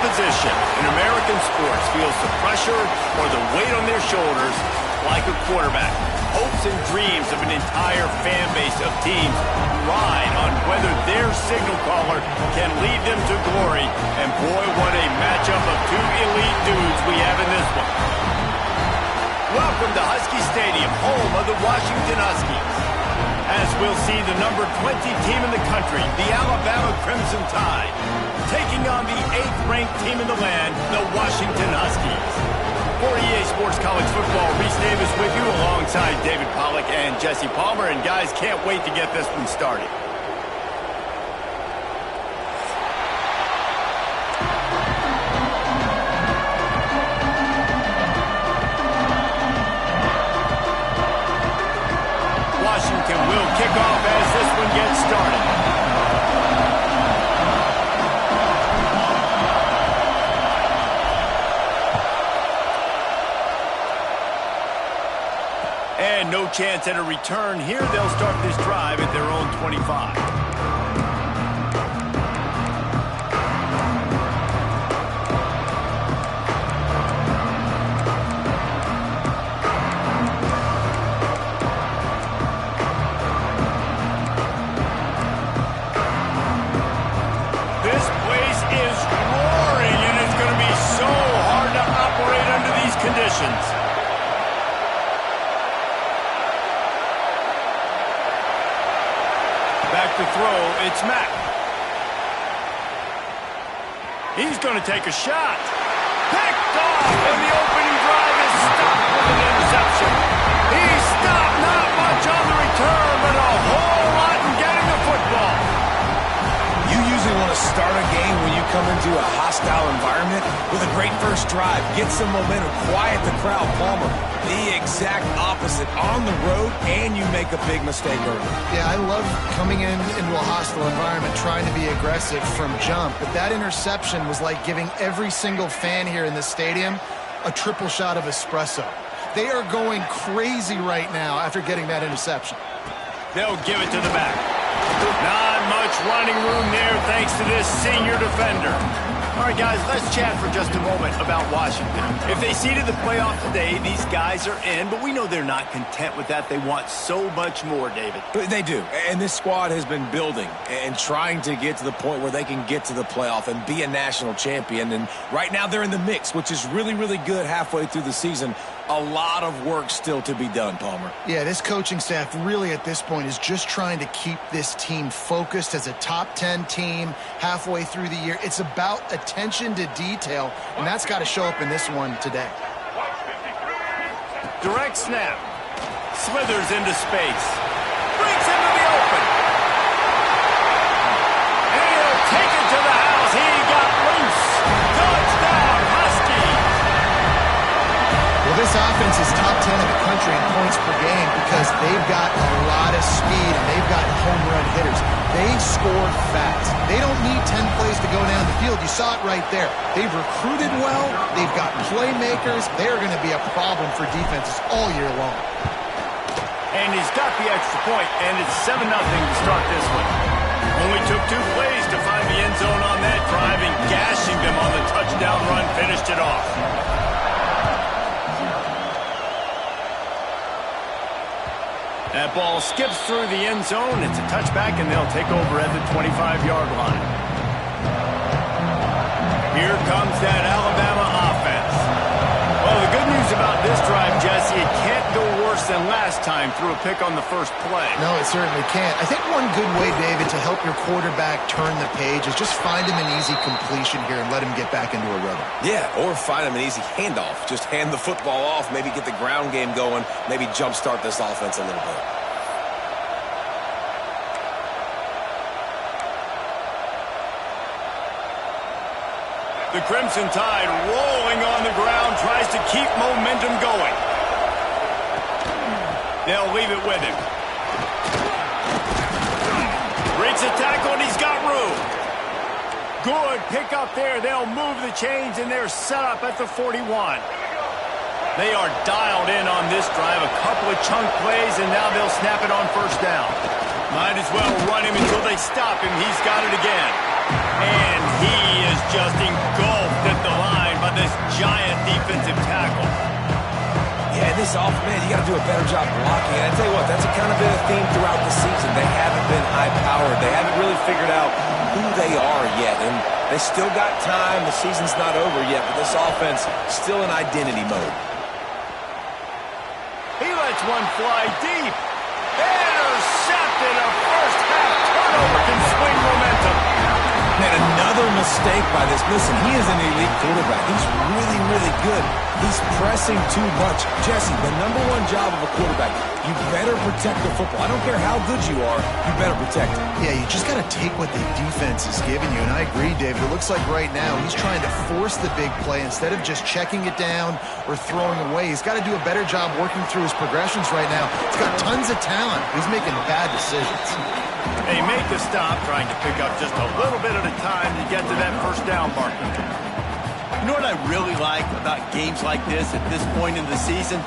position in American sports feels the pressure or the weight on their shoulders like a quarterback. Hopes and dreams of an entire fan base of teams ride on whether their signal caller can lead them to glory. And boy, what a matchup of two elite dudes we have in this one. Welcome to Husky Stadium, home of the Washington Huskies. As we'll see the number 20 team in the country, the Alabama Crimson Tide, taking on the 8th-ranked team in the land, the Washington Huskies. For EA Sports College Football, Reese Davis with you alongside David Pollack and Jesse Palmer. And guys, can't wait to get this one started. Washington will kick off as this one gets started. And no chance at a return here. They'll start this drive at their own 25. This place is roaring, and it's going to be so hard to operate under these conditions. Back to throw, it's Mack. He's going to take a shot. Picked off, and the opening drive is stopped with an interception. He stopped, not much on the return, but a whole lot in getting the football. You usually want to start a game when you come into a hostile environment with a great first drive. Get some momentum, quiet the crowd. Palmer, the exact opposite. On the road, and you make a big mistake early. Yeah, I love coming into a hostile environment, trying to be aggressive from jump. But that interception was like giving every single fan here in this stadium a triple shot of espresso. They are going crazy right now after getting that interception. They'll give it to the back. Not much running room there thanks to this senior defender. All right, guys, let's chat for just a moment about Washington. If they seeded the playoff today, these guys are in, but we know they're not content with that. They want so much more, David. They do, and this squad has been building and trying to get to the point where they can get to the playoff and be a national champion. And right now they're in the mix, which is really, really good halfway through the season. A lot of work still to be done, Palmer. Yeah, this coaching staff really at this point is just trying to keep this team focused as a top 10 team halfway through the year. It's about attention to detail, and that's got to show up in this one today. Direct snap. Slithers into space. Brings him to the open. And he'll take it to the house. He got loose. Touchdown, Huskies. Well, this offense is top 10 in the country in points per game because they've got a lot of speed and they've got home run hitters. They score fast. They don't need 10 plays to go down the field. You saw it right there. They've recruited well. They've got playmakers. They're going to be a problem for defenses all year long. And he's got the extra point, and it's 7-0 to start this one. Only took 2 plays to find the end zone on that drive, and gashing them on the touchdown run finished it off. That ball skips through the end zone. It's a touchback, and they'll take over at the 25-yard line. Here comes that Alabama offense. Well, the good news about this drive, Jesse, it can't go worse than last time through a pick on the first play. No, it certainly can't. I think one good way, David, to help your quarterback turn the page is just find him an easy completion here and let him get back into a rhythm. Yeah, or find him an easy handoff. Just hand the football off, maybe get the ground game going, maybe jumpstart this offense a little bit. The Crimson Tide rolling on the ground, tries to keep momentum going. They'll leave it with him. Breaks a tackle, and he's got room. Good pick up there. They'll move the chains, and they're set up at the 41. They are dialed in on this drive. A couple of chunk plays, and now they'll snap it on first down. Might as well run him until they stop him. He's got it again. And he is just engulfed face off, man, you got to do a better job blocking. And I tell you what, that's kind of been a theme throughout the season. They haven't been high-powered. They haven't really figured out who they are yet. And they still got time. The season's not over yet, but this offense still in identity mode. He lets one fly deep. Intercepted. A first-half turnover can swing momentum. Man, another mistake by this. Listen, he is an elite quarterback. He's really, really good. He's pressing too much. Jesse, the number one job of a quarterback, you better protect the football. I don't care how good you are, you better protect it. Yeah, you just got to take what the defense is giving you. And I agree, David. It looks like right now he's trying to force the big play instead of just checking it down or throwing away. He's got to do a better job working through his progressions right now. He's got tons of talent. He's making bad decisions. They make the stop, trying to pick up just a little bit at a time to get to that first down marker. You know what I really like about games like this at this point in the season?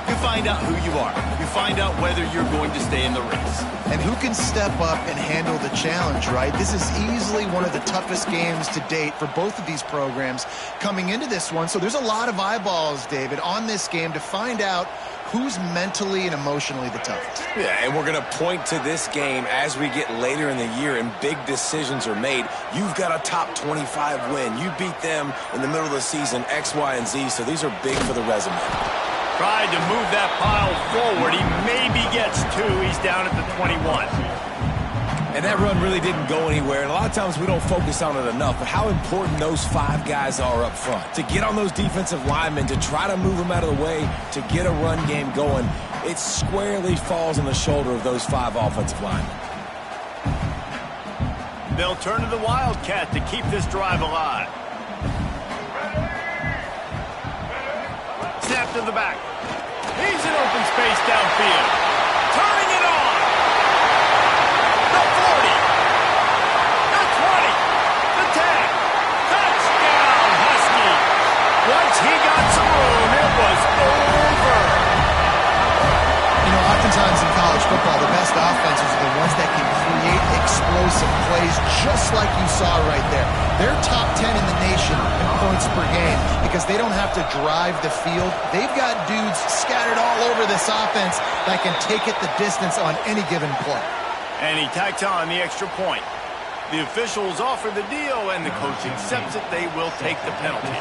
You find out who you are. You find out whether you're going to stay in the race. And who can step up and handle the challenge, right? This is easily one of the toughest games to date for both of these programs coming into this one. So there's a lot of eyeballs, David, on this game to find out who's mentally and emotionally the toughest. Yeah, and we're going to point to this game as we get later in the year and big decisions are made. You've got a top 25 win. You beat them in the middle of the season, X, Y, and Z, so these are big for the resume. Tried to move that pile forward. He maybe gets two. He's down at the 21. And that run really didn't go anywhere. And a lot of times we don't focus on it enough, but how important those five guys are up front. To get on those defensive linemen, to try to move them out of the way, to get a run game going, it squarely falls on the shoulder of those five offensive linemen. They'll turn to the Wildcat to keep this drive alive. Snap to the back. He's in open space downfield. Turning it on. The 40. The 20. The 10. Touchdown, Husky. Once he got some room, it was over. You know, oftentimes in college football, the best offenses are the ones that can create explosive plays just like you saw right there. They're top 10 in the nation in points per game because they don't have to drive the field. They've got dudes scattered all over this offense that can take it the distance on any given play. And he tacks on the extra point. The officials offer the deal, and the coach accepts it. They will take the penalty.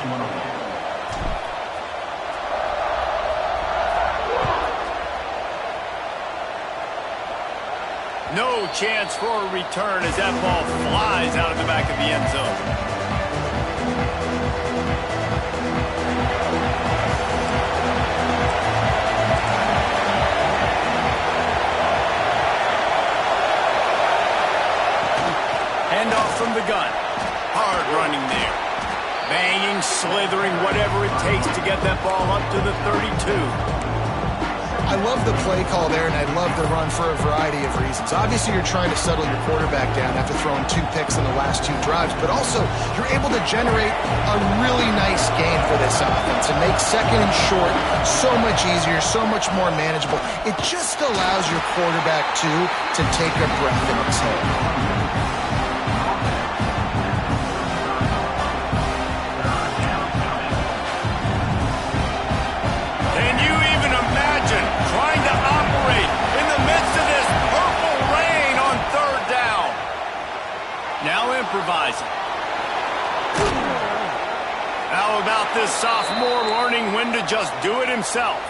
No chance for a return as that ball flies out of the back of the end zone. Handoff from the gun. Hard running there. Banging, slithering, whatever it takes to get that ball up to the 32. I love the play call there, and I love the run for a variety of reasons. Obviously, you're trying to settle your quarterback down after throwing 2 picks in the last 2 drives, but also you're able to generate a really nice gain for this offense and make second and short so much easier, so much more manageable. It just allows your quarterback, too, to take a breath and exhale. Improvising. How about this sophomore learning when to just do it himself?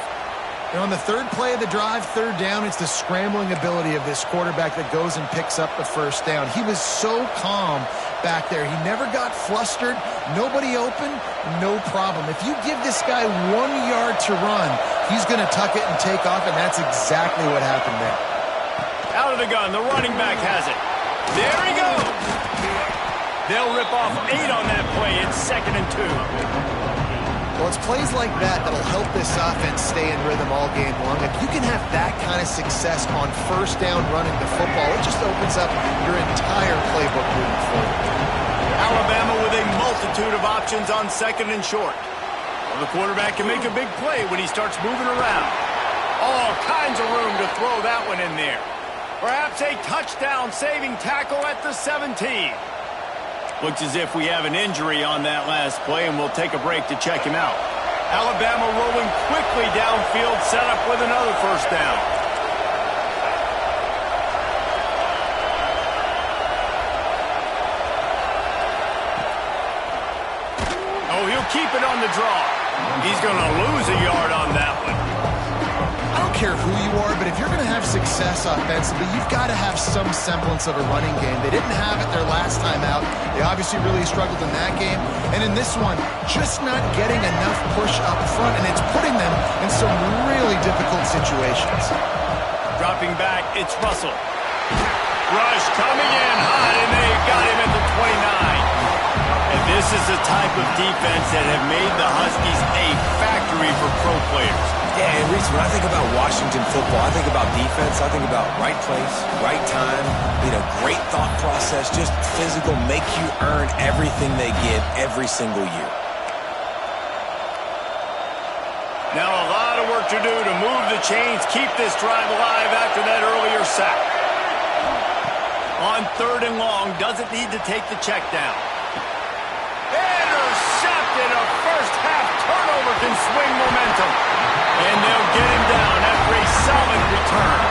And on the third play of the drive, third down, it's the scrambling ability of this quarterback that goes and picks up the first down. He was so calm back there. He never got flustered. Nobody open, no problem. If you give this guy 1 yard to run, he's going to tuck it and take off, and that's exactly what happened there. Out of the gun, the running back has it. There he goes. They'll rip off 8 on that play. It's 2nd and 2. Well, it's plays like that that'll help this offense stay in rhythm all game long. If you can have that kind of success on first down running the football, it just opens up your entire playbook moving forward. Alabama with a multitude of options on 2nd and short. Well, the quarterback can make a big play when he starts moving around. All kinds of room to throw that one in there. Perhaps a touchdown-saving tackle at the 17. Looks as if we have an injury on that last play, and we'll take a break to check him out. Alabama rolling quickly downfield, set up with another first down. Oh, he'll keep it on the draw. He's going to lose a yard on that one. I don't care who you are, but if you're going to have success offensively, you've got to have some semblance of a running game. They didn't have it their last time out. They obviously really struggled in that game. And in this one, just not getting enough push up front, and it's putting them in some really difficult situations. Dropping back, it's Russell. Rush coming in hot, and they got him at the 29. And this is the type of defense that have made the Huskies a factory for pro players. Yeah, and Reese, when I think about Washington football, I think about defense, I think about right place, right time, great thought process, just physical, make you earn everything they get every single year. Now a lot of work to do to move the chains, keep this drive alive after that earlier sack. On 3rd and long, doesn't need to take the check down. Intercepted, a first-half turnover can swing momentum. And they'll get him down after a solid return.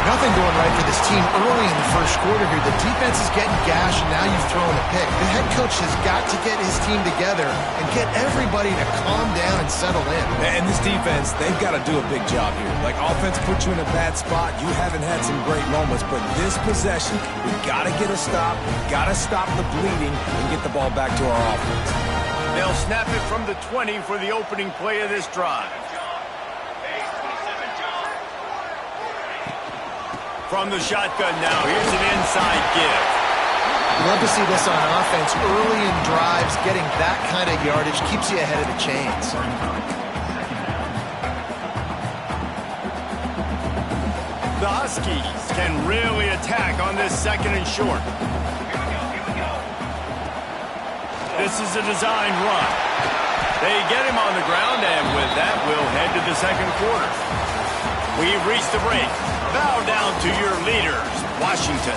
Nothing going right for this team early in the first quarter here. The defense is getting gashed, and now you've thrown a pick. The head coach has got to get his team together and get everybody to calm down and settle in. And this defense, they've got to do a big job here. Like, offense put you in a bad spot. You haven't had some great moments, but this possession, we've got to get a stop. We've got to stop the bleeding and get the ball back to our offense. They'll snap it from the 20 for the opening play of this drive. From the shotgun now, here's an inside give. Love to see this on offense. Early in drives, getting that kind of yardage keeps you ahead of the chains. The Huskies can really attack on this 2nd and short. This is a designed run. They get him on the ground, and with that, we'll head to the 2nd quarter. We've reached the break. Bow down to your leaders, Washington.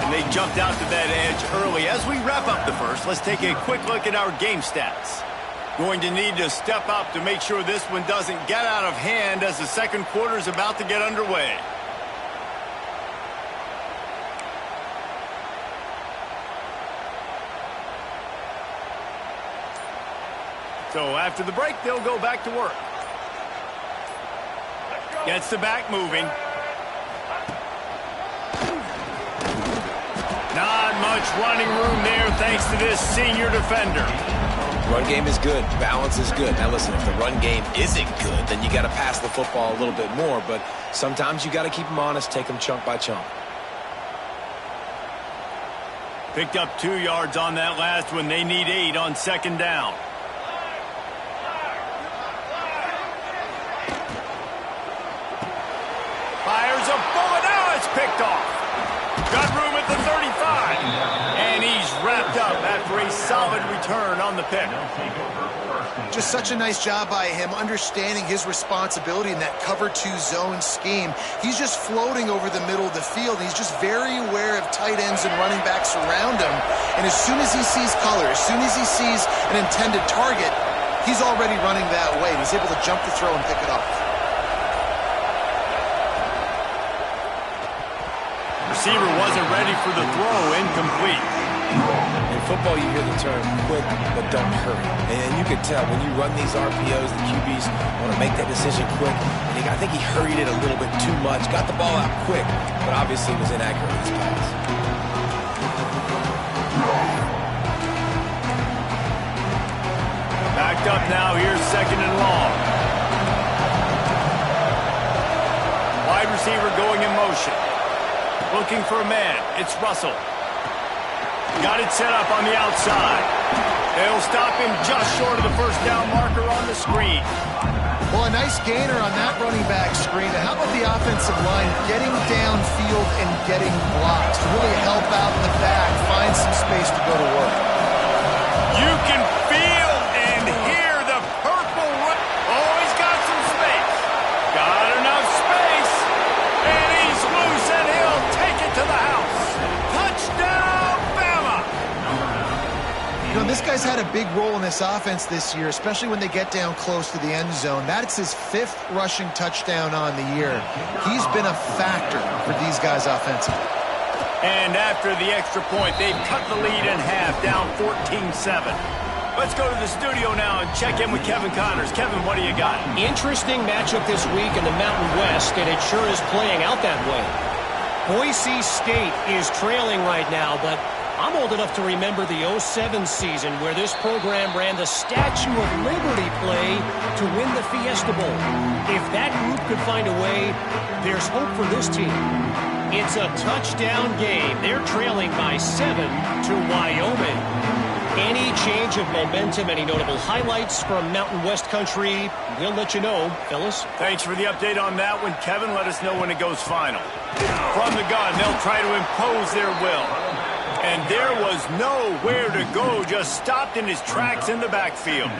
And they jumped out to that edge early. As we wrap up the first, let's take a quick look at our game stats. Going to need to step up to make sure this one doesn't get out of hand as the 2nd quarter is about to get underway. So after the break, they'll go back to work. Gets the back moving. Not much running room there thanks to this senior defender. Run game is good. Balance is good. Now listen, if the run game isn't good, then you got to pass the football a little bit more. But sometimes you got to keep them honest, take them chunk by chunk. Picked up 2 yards on that last one. They need 8 on 2nd down. Fires a bullet. Now it's picked off. Got room at the 35. And he's wrapped up after a solid return on the pick. Just such a nice job by him understanding his responsibility in that cover 2 zone scheme. He's just floating over the middle of the field. He's just very aware of tight ends and running backs around him. And as soon as he sees color, as soon as he sees an intended target, he's already running that way. He's able to jump the throw and pick it off. Receiver wasn't ready for the throw, incomplete. In football, you hear the term quick, but don't hurry. And you can tell when you run these RPOs, the QBs want to make that decision quick. And I think he hurried it a little bit too much, got the ball out quick, but obviously was inaccurate with his pass. Backed up now, here's 2nd and long. Wide receiver going in motion. Looking for a man. It's Russell. Got it set up on the outside. They'll stop him just short of the first down marker on the screen. Well, a nice gainer on that running back screen. How about the offensive line getting downfield and getting blocks to really help out the back, find some space to go to work? You can feel and hear the purple run. Oh, he's got some space. Got enough space. And he's loose, and he'll take it to the house. Touchdown, Bama. You know, this guy's had a big role in this offense this year, especially when they get down close to the end zone. That's his 5th rushing touchdown on the year. He's been a factor for these guys offensively. And after the extra point, they've cut the lead in half, down 14-7. Let's go to the studio now and check in with Kevin Connors. Kevin, what do you got? Interesting matchup this week in the Mountain West, and it sure is playing out that way. Boise State is trailing right now, but I'm old enough to remember the 07 season where this program ran the Statue of Liberty play to win the Fiesta Bowl. If that group could find a way, there's hope for this team. It's a touchdown game. They're trailing by 7 to Wyoming. Any change of momentum, any notable highlights from Mountain West country, we'll let you know, fellas. Thanks for the update on that one, Kevin. Let us know when it goes final. From the gun, they'll try to impose their will. And there was nowhere to go, just stopped in his tracks in the backfield.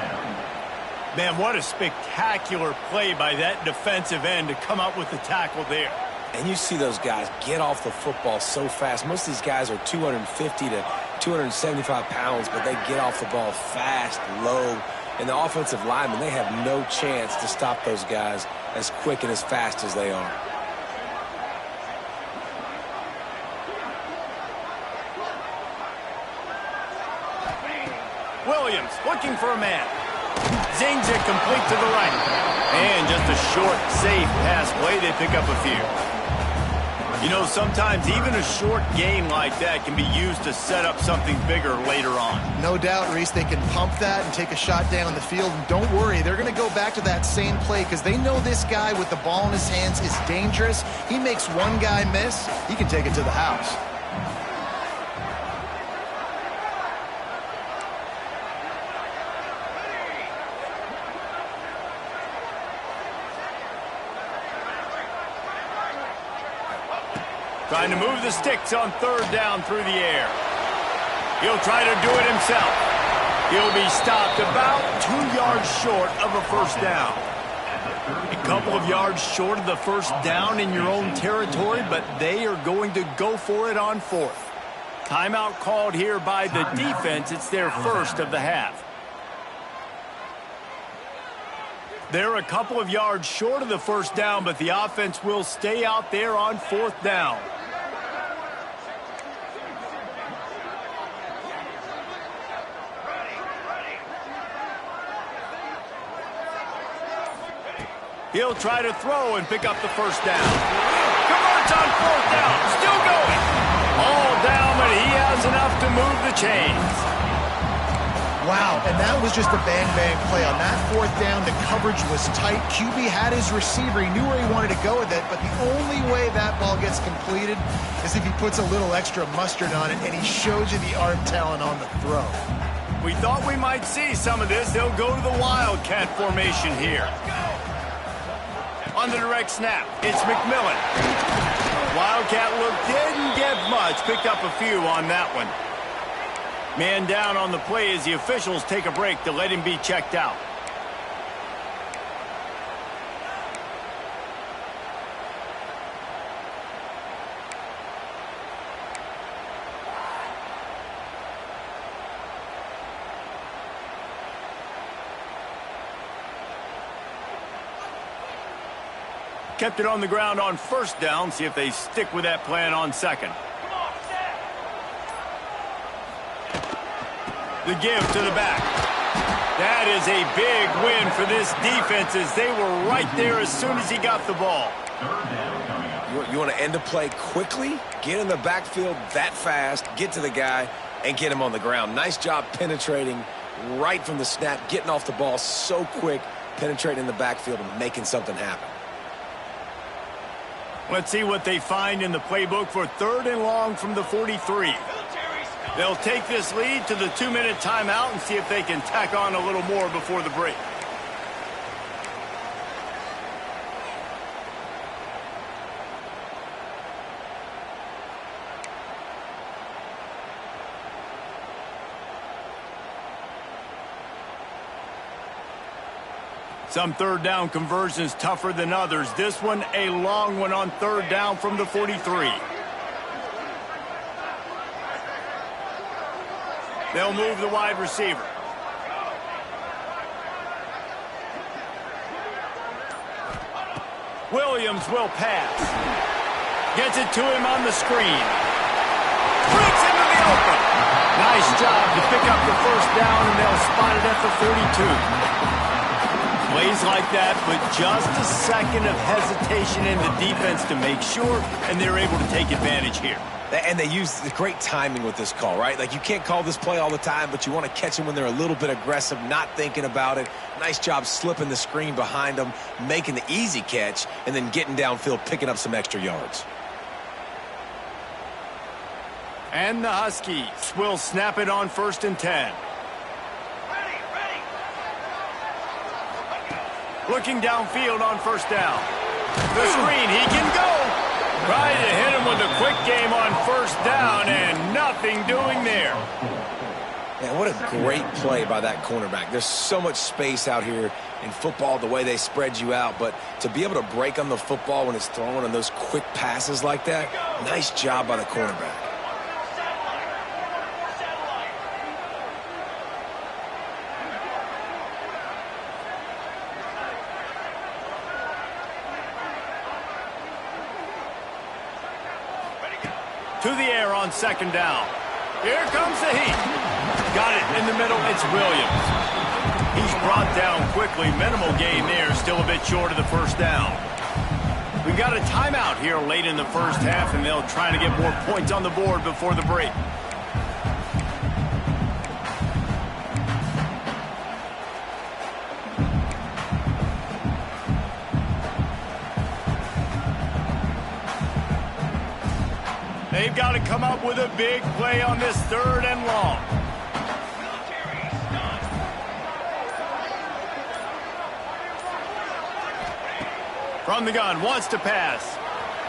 Man, what a spectacular play by that defensive end to come up with the tackle there. And you see those guys get off the football so fast. Most of these guys are 250 to 275 pounds, but they get off the ball fast, low. And the offensive linemen, they have no chance to stop those guys as quick and as fast as they are. Williams looking for a man. Zings it complete to the right. And just a short, safe pass play. They pick up a few. You know, sometimes even a short gain like that can be used to set up something bigger later on. No doubt, Reese, they can pump that and take a shot down the field. And don't worry, they're going to go back to that same play because they know this guy with the ball in his hands is dangerous. He makes one guy miss, he can take it to the house. Trying to move the sticks on 3rd down through the air. He'll try to do it himself. He'll be stopped about 2 yards short of a 1st down. A couple of yards short of the 1st down in your own territory, but they are going to go for it on 4th. Timeout called here by the defense. It's their 1st of the half. They're a couple of yards short of the 1st down, but the offense will stay out there on 4th down. He'll try to throw and pick up the 1st down. Converts on 4th down. Still going. All down, but he has enough to move the chains. Wow, and that was just a bang-bang play. On that 4th down, the coverage was tight. QB had his receiver. He knew where he wanted to go with it, but the only way that ball gets completed is if he puts a little extra mustard on it, and he shows you the arm talent on the throw. We thought we might see some of this. They'll go to the Wildcat formation here. On the direct snap, it's McMillan. Wildcat look didn't get much. Picked up a few on that one. Man down on the play as the officials take a break to let him be checked out. Kept it on the ground on 1st down. See if they stick with that plan on 2nd. The give to the back. That is a big win for this defense as they were right there as soon as he got the ball. You want to end a play quickly, get in the backfield that fast, get to the guy, and get him on the ground. Nice job penetrating right from the snap, getting off the ball so quick, penetrating in the backfield and making something happen. Let's see what they find in the playbook for 3rd and long from the 43. They'll take this lead to the 2-minute timeout and see if they can tack on a little more before the break. Some 3rd down conversions tougher than others. This one, a long one on 3rd down from the 43. They'll move the wide receiver. Williams will pass. Gets it to him on the screen. Breaks into the open. Nice job to pick up the first down, and they'll spot it at the 32. Plays like that, but just a second of hesitation in the defense to make sure, and they're able to take advantage here. And they use the great timing with this call, right? Like, you can't call this play all the time, but you want to catch them when they're a little bit aggressive, not thinking about it. Nice job slipping the screen behind them, making the easy catch, and then getting downfield, picking up some extra yards. And the Huskies will snap it on 1st and 10. Looking downfield on 1st down. The screen, he can go. Trying to hit him with a quick game on 1st down, and nothing doing there. Man, what a great play by that cornerback. There's so much space out here in football, the way they spread you out, but to be able to break on the football when it's thrown on those quick passes like that, nice job by the cornerback. To the air on 2nd down. Here comes the heat. Got it in the middle. It's Williams. He's brought down quickly. Minimal gain there. Still a bit short of the 1st down. We've got a timeout here late in the 1st half, and they'll try to get more points on the board before the break. They've got to come up with a big play on this 3rd and long. From the gun, wants to pass.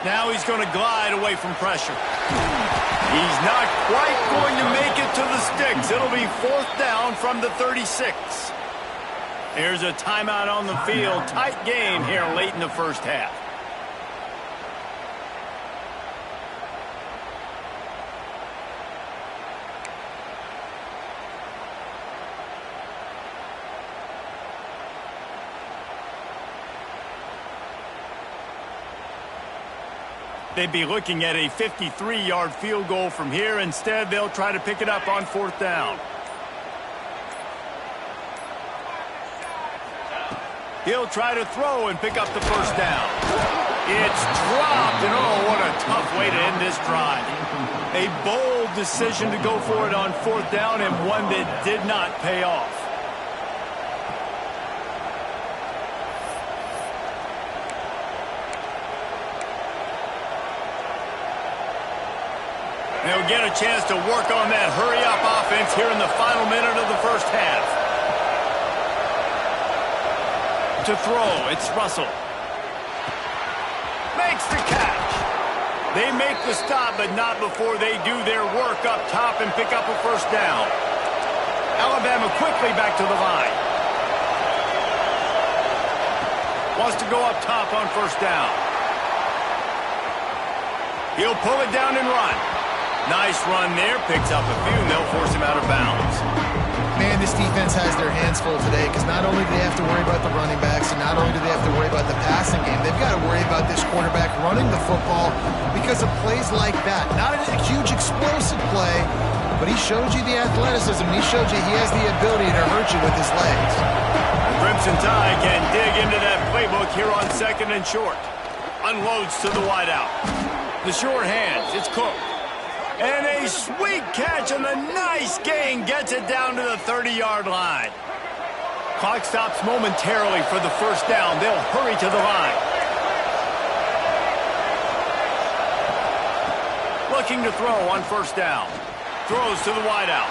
Now he's going to glide away from pressure. He's not quite going to make it to the sticks. It'll be 4th down from the 36. There's a timeout on the field. Tight game here late in the 1st half. They'd be looking at a 53-yard field goal from here. Instead, they'll try to pick it up on 4th down. He'll try to throw and pick up the 1st down. It's dropped, and oh, what a tough way to end this drive. A bold decision to go for it on 4th down, and one that did not pay off. They'll get a chance to work on that hurry-up offense here in the final minute of the 1st half. To throw, it's Russell. Makes the catch. They make the stop, but not before they do their work up top and pick up a 1st down. Alabama quickly back to the line. Wants to go up top on 1st down. He'll pull it down and run. Nice run there, picks up a few, and they'll force him out of bounds. Man, this defense has their hands full today because not only do they have to worry about the running backs and not only do they have to worry about the passing game, they've got to worry about this quarterback running the football because of plays like that. Not a huge explosive play, but he showed you the athleticism. He showed you he has the ability to hurt you with his legs. The Crimson Tide can dig into that playbook here on 2nd and short. Unloads to the wideout. The short hands, it's Cook. And a sweet catch and a nice gain gets it down to the 30-yard line. Clock stops momentarily for the 1st down. They'll hurry to the line. Looking to throw on 1st down. Throws to the wideout.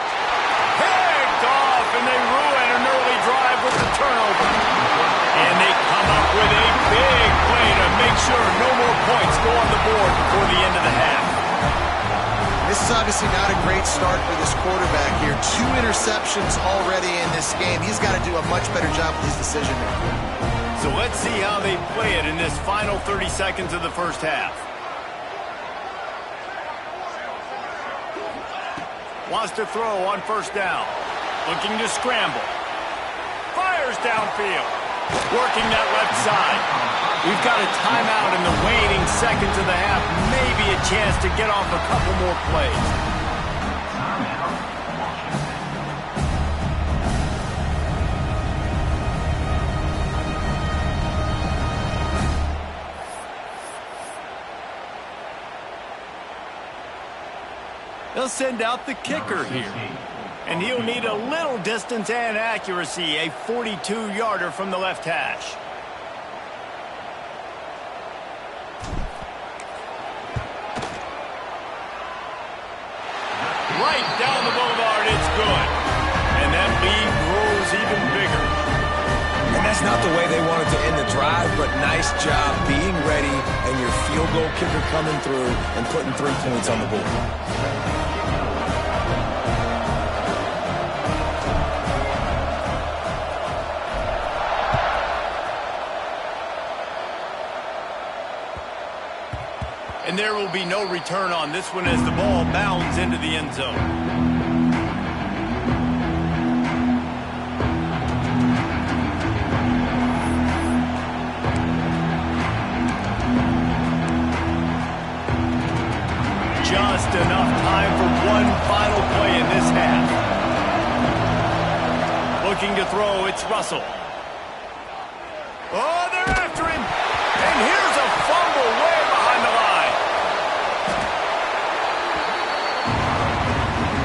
Picked off, and they ruin an early drive with the turnover. And they come up with a big play to make sure no more points go on the board before the end of the half. This is obviously not a great start for this quarterback here. 2 interceptions already in this game. He's got to do a much better job with his decision making. So let's see how they play it in this final 30 seconds of the 1st half. Wants to throw on first down. Looking to scramble. Fires downfield. Working that left side. We've got a timeout in the waning seconds of the half. Maybe a chance to get off a couple more plays. They'll send out the kicker here. And he'll need a little distance and accuracy, a 42-yarder from the left hash. Right down the boulevard, it's good. And that lead grows even bigger. And that's not the way they wanted to end the drive, but nice job being ready and your field goal kicker coming through and putting 3 points on the board. And there will be no return on this one as the ball bounds into the end zone. Just enough time for one final play in this half. Looking to throw, it's Russell. Oh, they're after him. And here's a fumble way behind the line.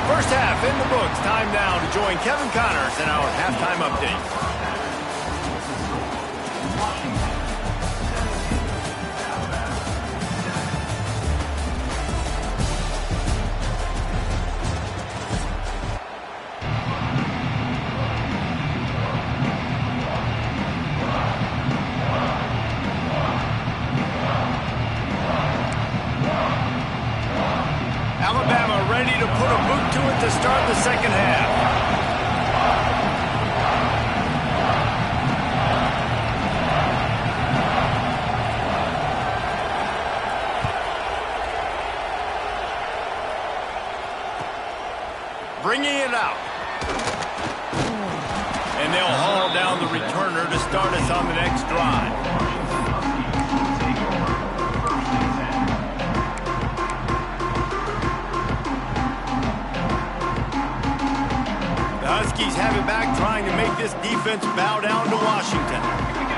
First half in the books. Time now to join Kevin Connors in our halftime update. Alabama ready to put a boot to it to start the second half. Bringing it out. And they'll haul down the returner to start us on the next drive. Huskies have it back, trying to make this defense bow down to Washington.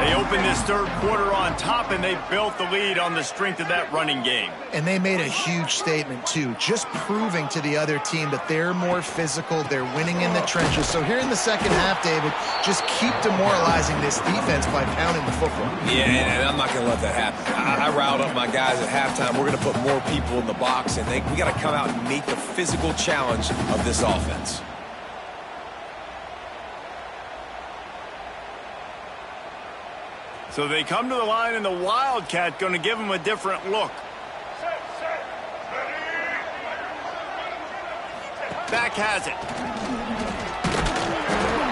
They opened this third quarter on top, and they built the lead on the strength of that running game. And they made a huge statement, too, just proving to the other team that they're more physical, they're winning in the trenches. So here in the second half, David, just keep demoralizing this defense by pounding the football. Yeah, and I'm not going to let that happen. I riled up my guys at halftime. We're going to put more people in the box, and we got to come out and meet the physical challenge of this offense. So they come to the line, and the Wildcat going to give them a different look. Back has it.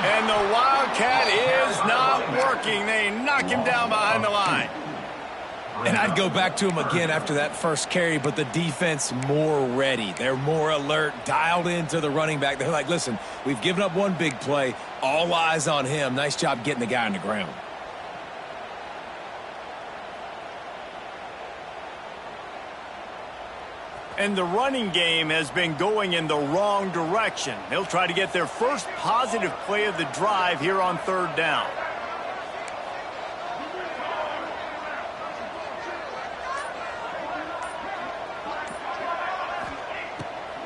And the Wildcat is not working. They knock him down behind the line. And I'd go back to him again after that first carry, but the defense more ready. They're more alert, dialed into the running back. They're like, listen, we've given up one big play. All eyes on him. Nice job getting the guy on the ground. And the running game has been going in the wrong direction. They'll try to get their first positive play of the drive here on third down.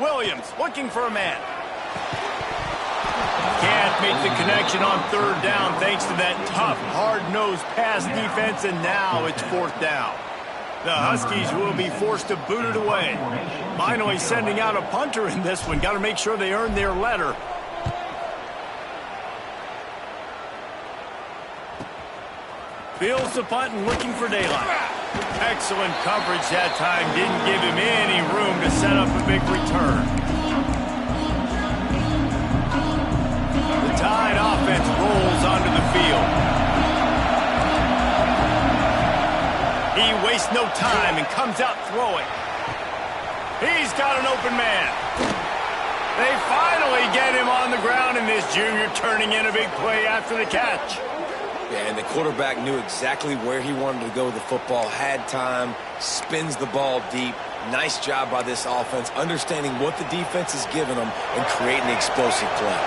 Williams looking for a man. Can't make the connection on third down thanks to that tough, hard-nosed pass defense, and now it's fourth down. The Huskies will be forced to boot it away. Finally sending out a punter in this one. Got to make sure they earn their letter. Fields the punt and looking for daylight. Excellent coverage that time. Didn't give him any room to set up a big return. The Tide offense rolls onto the field. He wastes no time and comes out throwing. He's got an open man. They finally get him on the ground, and this junior turning in a big play after the catch. Yeah, and the quarterback knew exactly where he wanted to go with the football, had time, spins the ball deep. Nice job by this offense, understanding what the defense is giving them and creating the explosive play.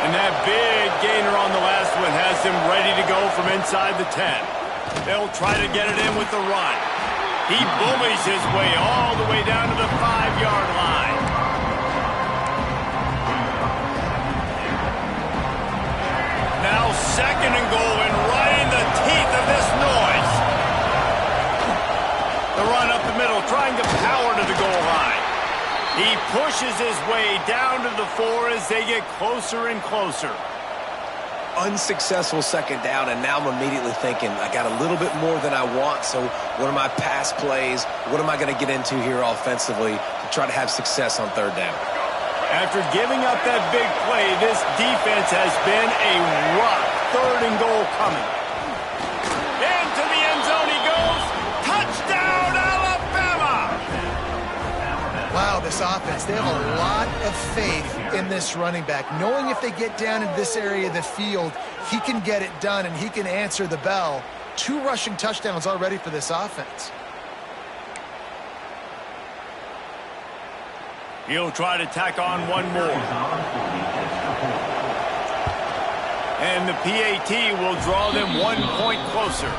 And that big gainer on the last one has them ready to go from inside the 10. They'll try to get it in with the run. He bullies his way all the way down to the 5-yard line. Now 2nd and goal, and right in the teeth of this noise. The run up the middle, trying to power to the goal line. He pushes his way down to the 4 as they get closer and closer. Unsuccessful 2nd down, and now I'm immediately thinking, I got a little bit more than I want, so what are my pass plays? What am I going to get into here offensively to try to have success on 3rd down? After giving up that big play, this defense has been a rough 3rd and goal coming. Into the end zone he goes. Touchdown, Alabama! Wow, this offense, they have a lot of faith in this running back, knowing if they get down in this area of the field, he can get it done and he can answer the bell. 2 rushing touchdowns already for this offense. He'll try to tack on one more. And the PAT will draw them 1 point closer.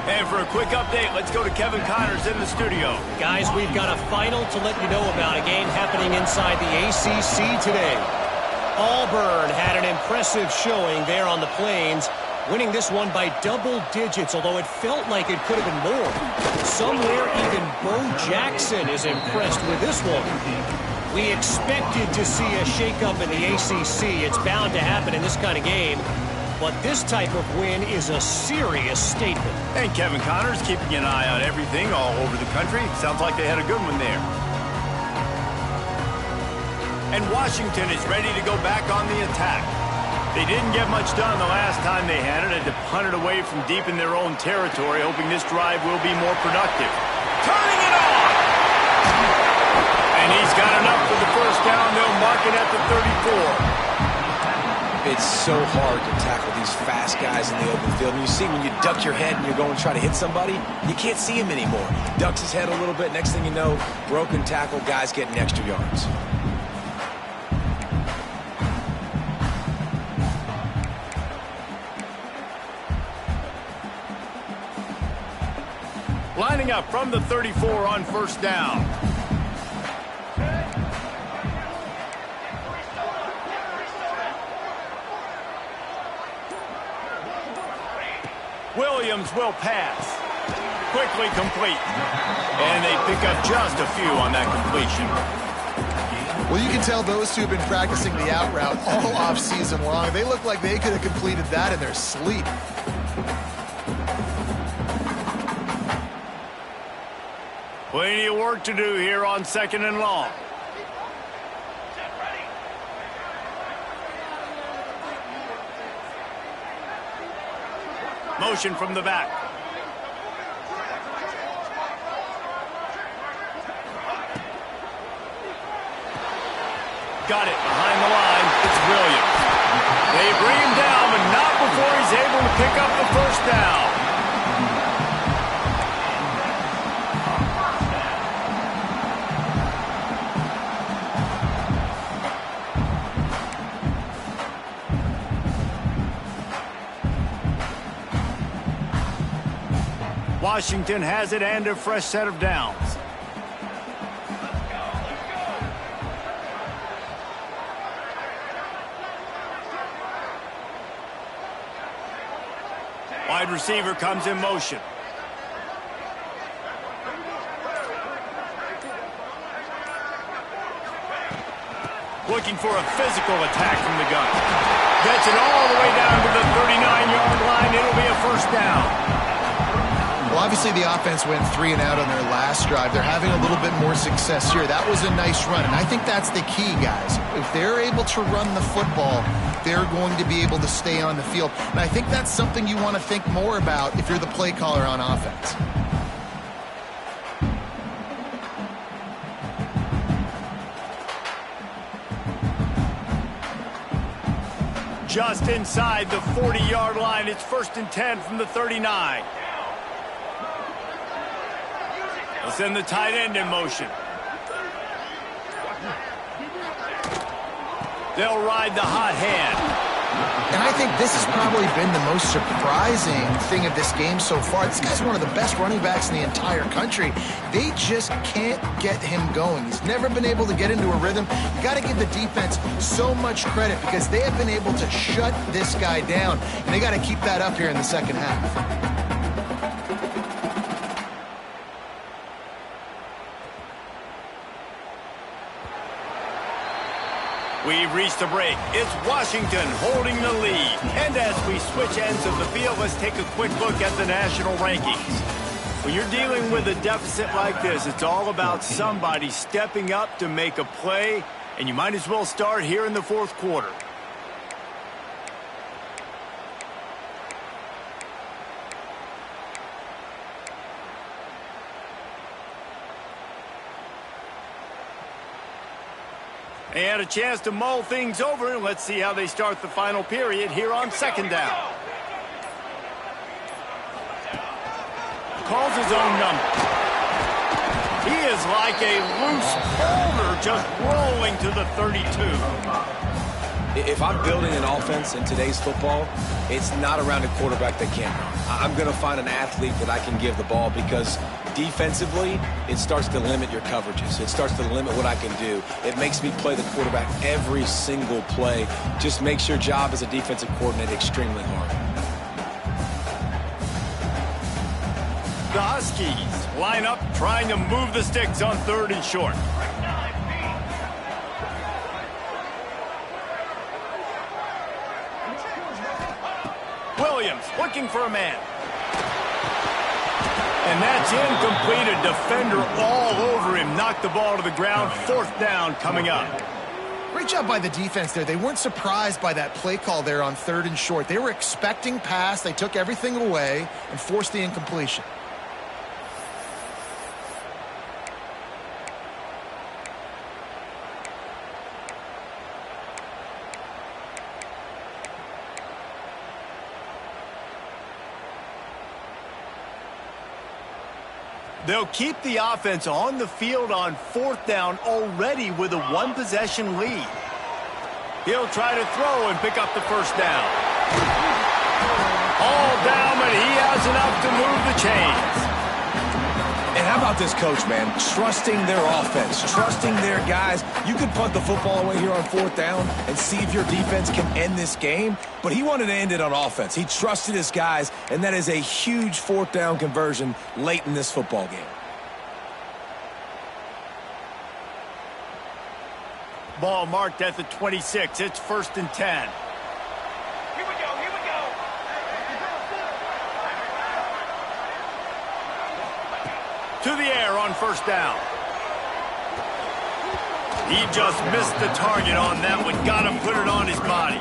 And for a quick update, let's go to Kevin Connors in the studio. Guys, we've got a final to let you know about, a game happening inside the ACC today. Auburn had an impressive showing there on the Plains, winning this one by double digits, although it felt like it could have been more. Somewhere even Bo Jackson is impressed with this one. We expected to see a shakeup in the ACC. It's bound to happen in this kind of game. But this type of win is a serious statement. And Kevin Connors keeping an eye on everything all over the country. Sounds like they had a good one there. And Washington is ready to go back on the attack. They didn't get much done the last time they had it. Had to punt it away from deep in their own territory, hoping this drive will be more productive. Turning it on! And he's got enough for the 1st down. They'll mark it at the 34. It's so hard to tackle these fast guys in the open field. And you see when you duck your head and you're going to try to hit somebody, you can't see him anymore. Ducks his head a little bit. Next thing you know, broken tackle, guys getting extra yards. Lining up from the 34 on 1st down. Williams will pass. Quickly complete. And they pick up just a few on that completion. Well, you can tell those two have been practicing the out route all off-season long. They look like they could have completed that in their sleep. Plenty of work to do here on 2nd and long. Motion from the back. Got it behind the line. It's Williams. They bring him down, but not before he's able to pick up the 1st down. Washington has it and a fresh set of downs. Wide receiver comes in motion. Looking for a physical attack from the gun. Gets it all the way down to the 39-yard line. It'll be a 1st down. Well, obviously the offense went 3 and out on their last drive. They're having a little bit more success here. That was a nice run, and I think that's the key, guys. If they're able to run the football, they're going to be able to stay on the field. And I think that's something you want to think more about if you're the play caller on offense. just inside the 40-yard line. It's 1st and 10 from the 39. They'll send the tight end in motion. They'll ride the hot hand. And I think this has probably been the most surprising thing of this game so far. This guy's one of the best running backs in the entire country. They just can't get him going. He's never been able to get into a rhythm. You got to give the defense so much credit because they have been able to shut this guy down. And they got to keep that up here in the second half. We've reached a break. It's Washington holding the lead. And as we switch ends of the field, let's take a quick look at the national rankings. When you're dealing with a deficit like this, it's all about somebody stepping up to make a play, and you might as well start here in the fourth quarter. They had a chance to mull things over, and let's see how they start the final period here on 2nd down. Calls his own number. He is like a loose boulder just rolling to the 32. If I'm building an offense in today's football, it's not around a quarterback that can't run. I'm going to find an athlete that I can give the ball because defensively, it starts to limit your coverages. It starts to limit what I can do. It makes me play the quarterback every single play. Just makes your job as a defensive coordinator extremely hard. The Huskies line up trying to move the sticks on 3rd and short. Williams looking for a man. And that's incomplete. A defender all over him. Knocked the ball to the ground. 4th down coming up. Great job by the defense there. They weren't surprised by that play call there on 3rd and short. They were expecting pass. They took everything away and forced the incompletion. They'll keep the offense on the field on 4th down already with a 1-possession lead. He'll try to throw and pick up the 1st down. All down, but he has enough to move the chains. And how about this coach, man? Trusting their offense, trusting their guys. You could punt the football away here on 4th down and see if your defense can end this game, but he wanted to end it on offense. He trusted his guys, and that is a huge 4th down conversion late in this football game. Ball marked at the 26. It's 1st and 10. To the air on 1st down. He just missed the target on that one. Got to put it on his body.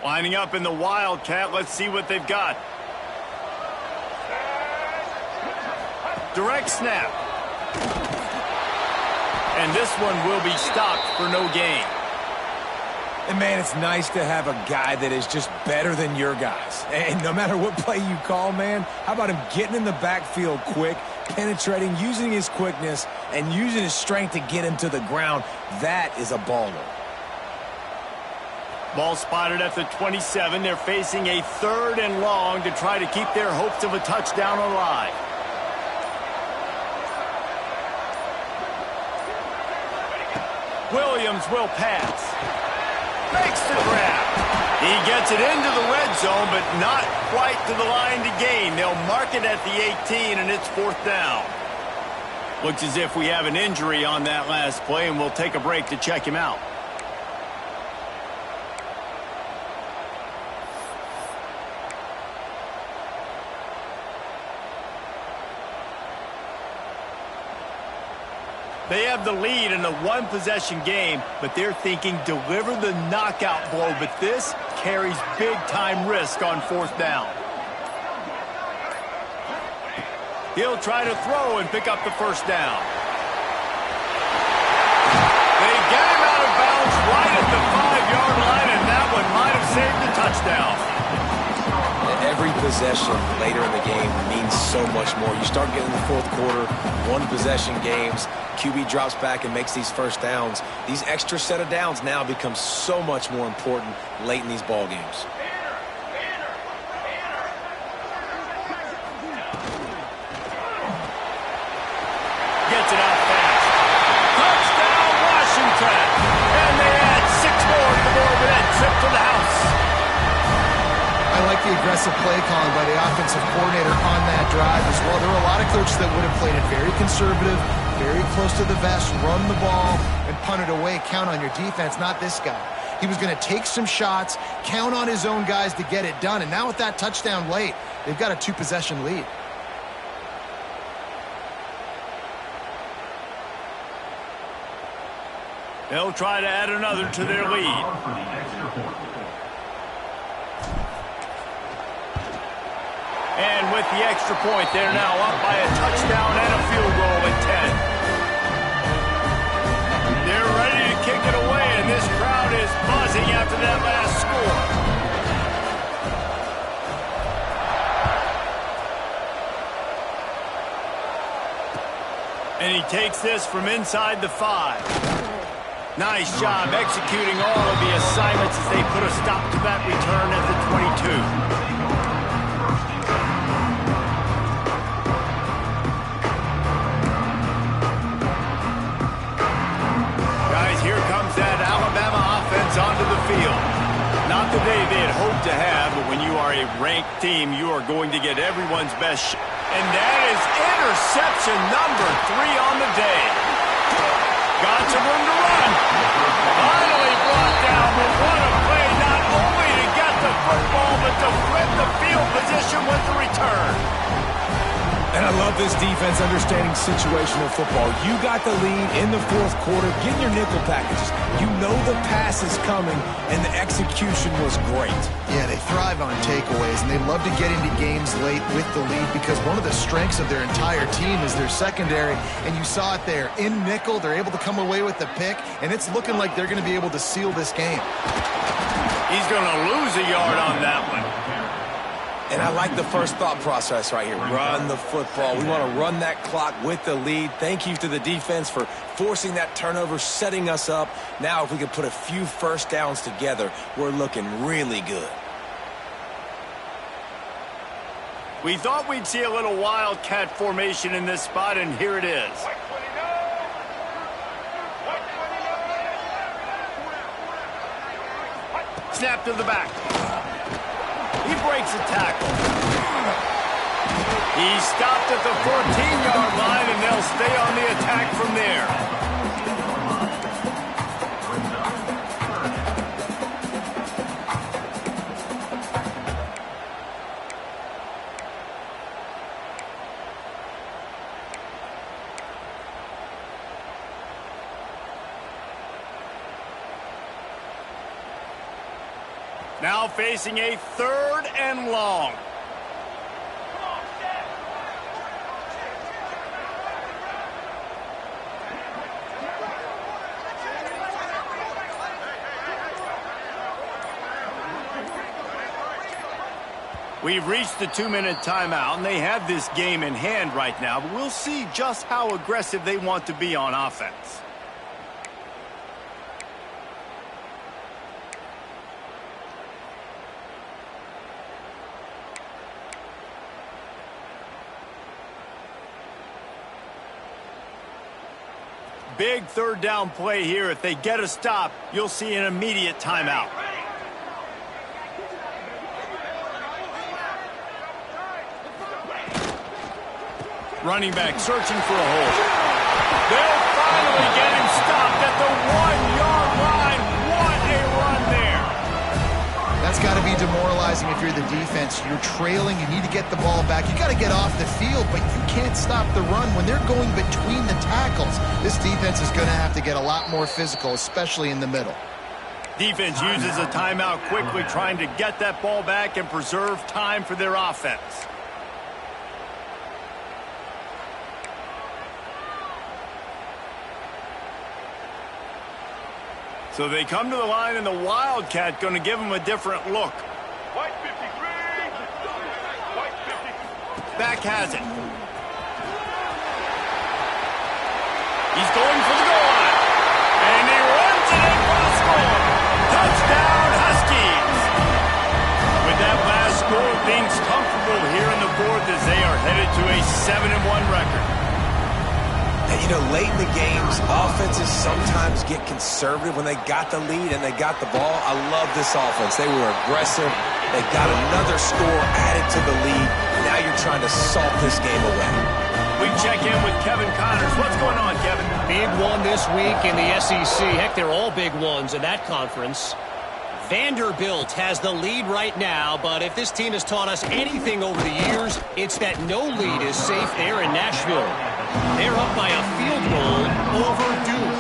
Lining up in the Wildcat. Let's see what they've got. Direct snap. And this one will be stopped for no gain. And, man, it's nice to have a guy that is just better than your guys. And no matter what play you call, man, how about him getting in the backfield quick, penetrating, using his quickness, and using his strength to get him to the ground? That is a baller. Ball spotted at the 27. They're facing a 3rd and long to try to keep their hopes of a touchdown alive. Williams will pass. Makes the grab. He gets it into the red zone, but not quite to the line to gain. They'll mark it at the 18, and it's 4th down. Looks as if we have an injury on that last play, and we'll take a break to check him out. They have the lead in a one-possession game, but they're thinking deliver the knockout blow, but this carries big-time risk on fourth down. He'll try to throw and pick up the first down. They get him out of bounds right at the 5-yard line, and that one might have saved the touchdown. Every possession later in the game means so much more. You start getting the fourth quarter, one-possession games, QB drops back and makes these first downs. These extra set of downs now become so much more important late in these ball games. Gets it out fast. Touchdown, Washington! And they add 6 more to the board with that trip to the house. I like the aggressive play calling by the offensive coordinator on that drive as well. There were a lot of coaches that would have played it very conservative, very close to the vest, run the ball, and punt it away. Count on your defense, not this guy. He was going to take some shots, count on his own guys to get it done. And now with that touchdown late, they've got a 2-possession lead. They'll try to add another to their lead. And with the extra point, they're now up by a touchdown and a field goal at 10. They're ready to kick it away, and this crowd is buzzing after that last score. And he takes this from inside the 5. Nice job executing all of the assignments as they put a stop to that return at the 22. That Alabama offense onto the field. Not the day they had hoped to have, but when you are a ranked team, you are going to get everyone's best shot. And that is interception number 3 on the day. Got some room to run. Finally brought down, but what a play, not only to get the football, but to flip the field position with the return. And I love this defense understanding situational football. You got the lead in the fourth quarter. Get your nickel packages. You know the pass is coming, and the execution was great. Yeah, they thrive on takeaways, and they love to get into games late with the lead because one of the strengths of their entire team is their secondary, and you saw it there. In nickel, they're able to come away with the pick, and it's looking like they're going to be able to seal this game. He's going to lose a yard on that one. And I like the first thought process right here. Run the football. We want to run that clock with the lead. Thank you to the defense for forcing that turnover, setting us up. Now, if we can put a few first downs together, we're looking really good. We thought we'd see a little wildcat formation in this spot, and here it is. Snap to the back. He breaks a tackle. He stopped at the 14-yard line, and they'll stay on the attack from there. Now facing a 3rd and long. We've reached the 2-minute timeout, and they have this game in hand right now, but we'll see just how aggressive they want to be on offense. Big 3rd down play here. If they get a stop, you'll see an immediate timeout. Running back searching for a hole. They'll finally get him stopped at the 1-yard line. What a run there. That's got to be demoralizing if you're the defense. You're trailing. You need to get the ball back. You got to get off the field, but you can't stop the run when they're going between the tackles. This defense is going to have to get a lot more physical, especially in the middle. Defense uses a timeout quickly, trying to get that ball back and preserve time for their offense. So they come to the line, and the Wildcat going to give them a different look. White 53. White 50. Back has it. He's going for the goal line. And he runs it in for the score. Touchdown, Huskies. With that last score, things comfortable here in the fourth as they are headed to a 7-1 record. And, you know, late in the games, offenses sometimes get conservative when they got the lead and they got the ball. I love this offense. They were aggressive. They got another score added to the lead. Now you're trying to salt this game away. We check in with Kevin Connors. What's going on, Kevin? Big one this week in the SEC. Heck, they're all big ones in that conference. Vanderbilt has the lead right now, but if this team has taught us anything over the years, it's that no lead is safe there in Nashville. They're up by a field goal over Duke.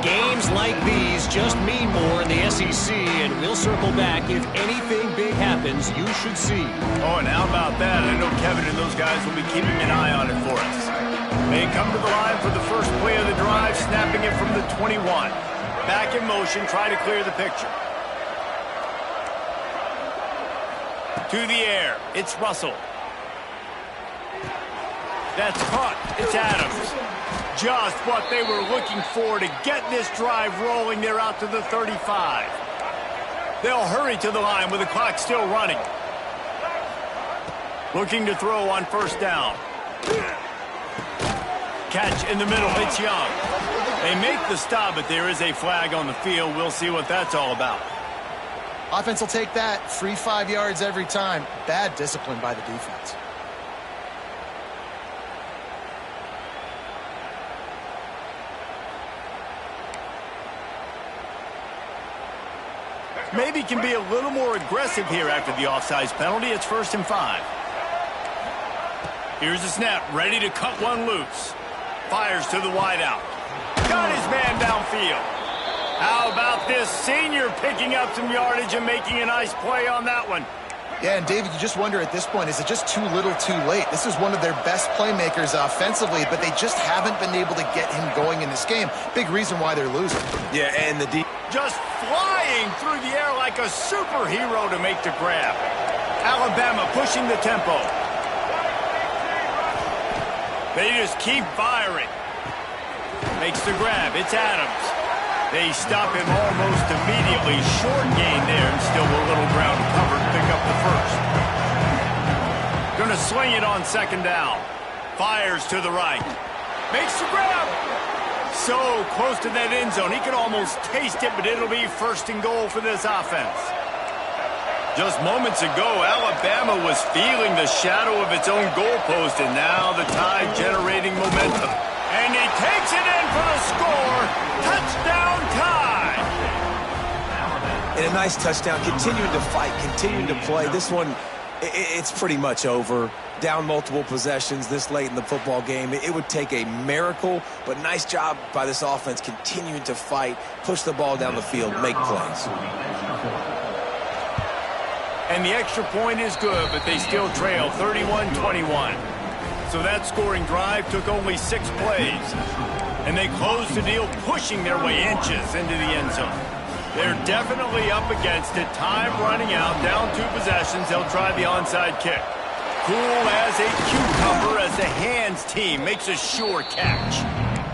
Games like these just mean more in the SEC, and we'll circle back. If anything big happens, you should see. Oh, and how about that? I know Kevin and those guys will be keeping an eye on it for us. They come to the line for the first play of the drive, snapping it from the 21. Back in motion, try to clear the picture. To the air, it's Russell. That's caught. It's Adams. Just what they were looking for to get this drive rolling. They're out to the 35. They'll hurry to the line with the clock still running. Looking to throw on first down. Catch in the middle. It's Young. They make the stop, but there is a flag on the field. We'll see what that's all about. Offense will take that. Free 5 yards every time. Bad discipline by the defense. Maybe can be a little more aggressive here after the offsides penalty. It's 1st and 5. Here's the snap, ready to cut one loose. Fires to the wideout. Got his man downfield. How about this senior picking up some yardage and making a nice play on that one? Yeah, and David, you just wonder at this point, is it just too little too late? This is one of their best playmakers offensively, but they just haven't been able to get him going in this game. Big reason why they're losing. Yeah, and the just flying through the air like a superhero to make the grab. Alabama pushing the tempo. They just keep firing. Makes the grab. It's Adams. They stop him almost immediately. Short gain there, and still a little ground covered. Pick up the first. Going to swing it on 2nd down. Fires to the right. Makes the grab. So close to that end zone. He can almost taste it, but it'll be 1st and goal for this offense. Just moments ago, Alabama was feeling the shadow of its own goalpost, and now the Tide generating momentum. And he takes it in for the score. Touchdown, Tide. And a nice touchdown, continuing to fight, continuing to play. This one, it's pretty much over. Down multiple possessions this late in the football game. It would take a miracle, but nice job by this offense continuing to fight, push the ball down the field, make plays. And the extra point is good, but they still trail 31-21. So that scoring drive took only 6 plays. And they closed the deal, pushing their way inches into the end zone. They're definitely up against it. Time running out, down 2 possessions. They'll try the onside kick. Cool as a cucumber as the hands team makes a sure catch.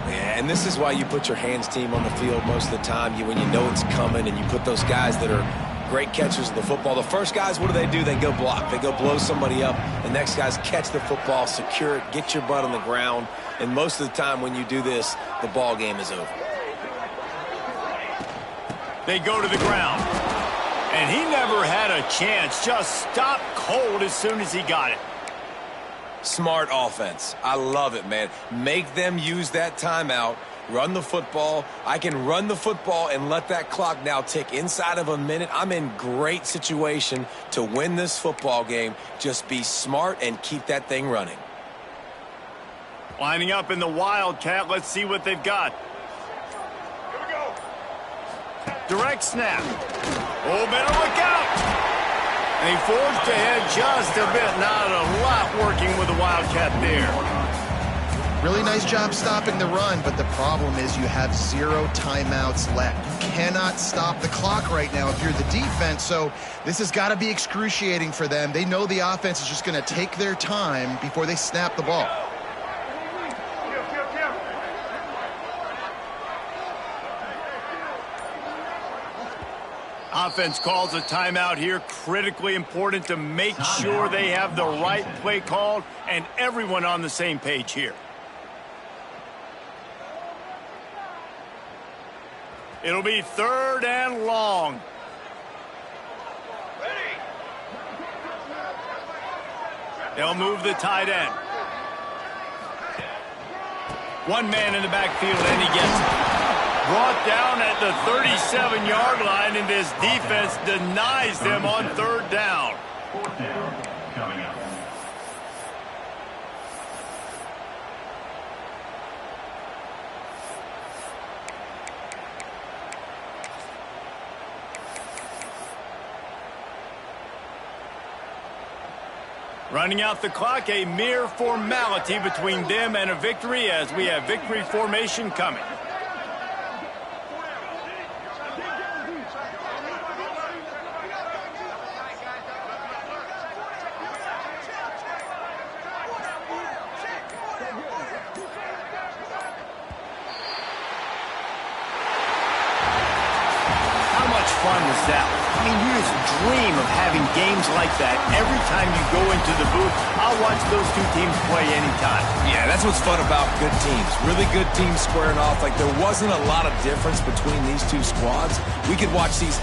Yeah, and this is why you put your hands team on the field most of the time. When you know it's coming, and you put those guys that are great catchers of the football. The first guys, what do? They go block. They go blow somebody up. The next guys catch the football, secure it, get your butt on the ground. And most of the time when you do this, the ball game is over. They go to the ground. And he never had a chance. Just stopped cold as soon as he got it. Smart offense. I love it, man. Make them use that timeout run the football. I can run the football and let that clock now tick inside of a minute. I'm in great situation to win this football game. Just be smart and keep that thing running. Lining up in the Wildcat. Let's see what they've got. Direct snap. Oh, better look out. And he forged ahead just a bit. Not a lot working with the Wildcat there. Really nice job stopping the run, but the problem is you have 0 timeouts left. You cannot stop the clock right now if you're the defense, so this has got to be excruciating for them. They know the offense is just going to take their time before they snap the ball. Offense calls a timeout here. Critically important to make sure they have the right play called and everyone on the same page here. It'll be 3rd and long. They'll move the tight end. One man in the backfield, and he gets it. Brought down at the 37-yard line, and this defense denies them on 3rd down. 4th down coming up. Running out the clock, a mere formality between them and a victory as we have victory formation coming. Fun was that? I mean, you just dream of having games like that every time you go into the booth. I'll watch those two teams play anytime. Yeah, that's what's fun about good teams. Really good teams squaring off. Like, there wasn't a lot of difference between these two squads. We could watch these